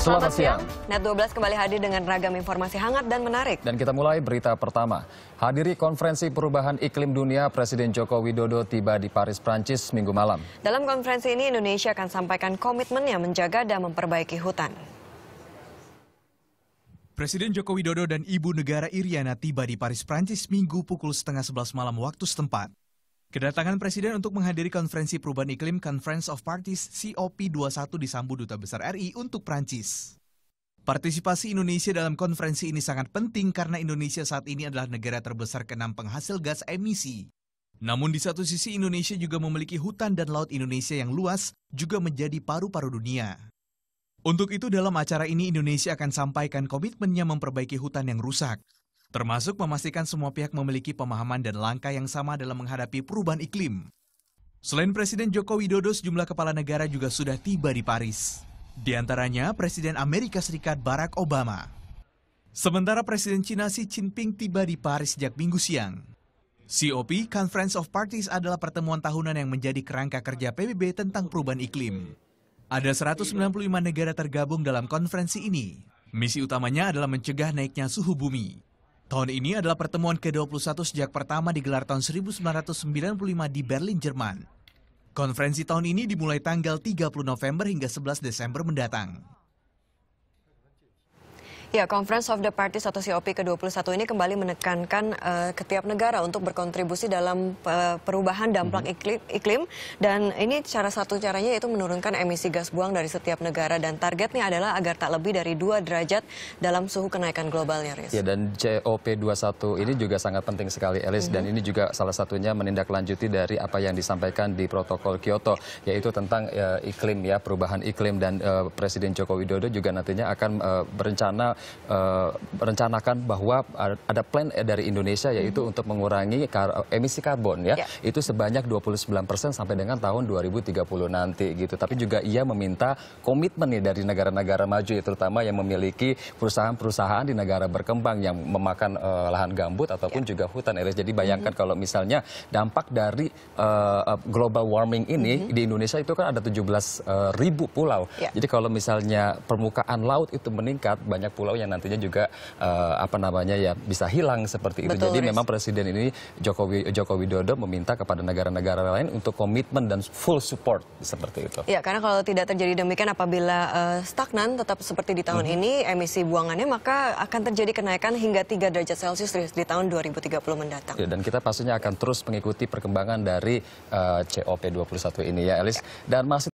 Selamat siang. Net 12 kembali hadir dengan ragam informasi hangat dan menarik. Dan kita mulai berita pertama. Hadiri konferensi perubahan iklim dunia, Presiden Joko Widodo tiba di Paris, Prancis minggu malam. Dalam konferensi ini Indonesia akan sampaikan komitmennya menjaga dan memperbaiki hutan. Presiden Joko Widodo dan Ibu Negara Iriana tiba di Paris, Prancis minggu pukul 10:30 malam waktu setempat. Kedatangan Presiden untuk menghadiri konferensi perubahan iklim Conference of Parties COP21 disambut Duta Besar RI untuk Prancis. Partisipasi Indonesia dalam konferensi ini sangat penting karena Indonesia saat ini adalah negara terbesar ke-6 penghasil gas emisi. Namun di satu sisi Indonesia juga memiliki hutan dan laut Indonesia yang luas juga menjadi paru-paru dunia. Untuk itu dalam acara ini Indonesia akan sampaikan komitmennya memperbaiki hutan yang rusak, termasuk memastikan semua pihak memiliki pemahaman dan langkah yang sama dalam menghadapi perubahan iklim. Selain Presiden Joko Widodo, sejumlah kepala negara juga sudah tiba di Paris. Di antaranya Presiden Amerika Serikat Barack Obama. Sementara Presiden Cina Xi Jinping tiba di Paris sejak Minggu siang. COP, Conference of Parties adalah pertemuan tahunan yang menjadi kerangka kerja PBB tentang perubahan iklim. Ada 195 negara tergabung dalam konferensi ini. Misi utamanya adalah mencegah naiknya suhu bumi. Tahun ini adalah pertemuan ke-21 sejak pertama digelar tahun 1995 di Berlin, Jerman. Konferensi tahun ini dimulai tanggal 30 November hingga 11 Desember mendatang. Ya, Conference of the Parties atau COP ke-21 ini kembali menekankan setiap negara untuk berkontribusi dalam perubahan dampak iklim. Dan ini salah satu caranya yaitu menurunkan emisi gas buang dari setiap negara. Dan targetnya adalah agar tak lebih dari 2 derajat dalam suhu kenaikan globalnya, Riz. Ya, dan COP21 ini juga sangat penting sekali, Elis. Dan ini juga salah satunya menindaklanjuti dari apa yang disampaikan di protokol Kyoto, yaitu tentang iklim, ya, perubahan iklim. Dan Presiden Joko Widodo juga nantinya akan merencanakan bahwa ada plan dari Indonesia yaitu untuk mengurangi emisi karbon, ya. Itu sebanyak 29% sampai dengan tahun 2030 nanti gitu. Tapi juga ia meminta komitmen nih dari negara-negara maju ya, terutama yang memiliki perusahaan-perusahaan di negara berkembang yang memakan lahan gambut ataupun juga hutan. Jadi bayangkan kalau misalnya dampak dari global warming ini di Indonesia itu kan ada 17.000 pulau. Jadi kalau misalnya permukaan laut itu meningkat, banyak pulau yang nantinya juga bisa hilang seperti itu. Betul, jadi Riz. memang Presiden ini Joko Widodo meminta kepada negara-negara lain untuk komitmen dan full support seperti itu. Ya, karena kalau tidak terjadi demikian apabila stagnan tetap seperti di tahun ini emisi buangannya, maka akan terjadi kenaikan hingga 3 derajat Celcius di tahun 2030 mendatang. Ya, dan kita pastinya akan terus mengikuti perkembangan dari COP21 ini, ya, Elis. Dan masih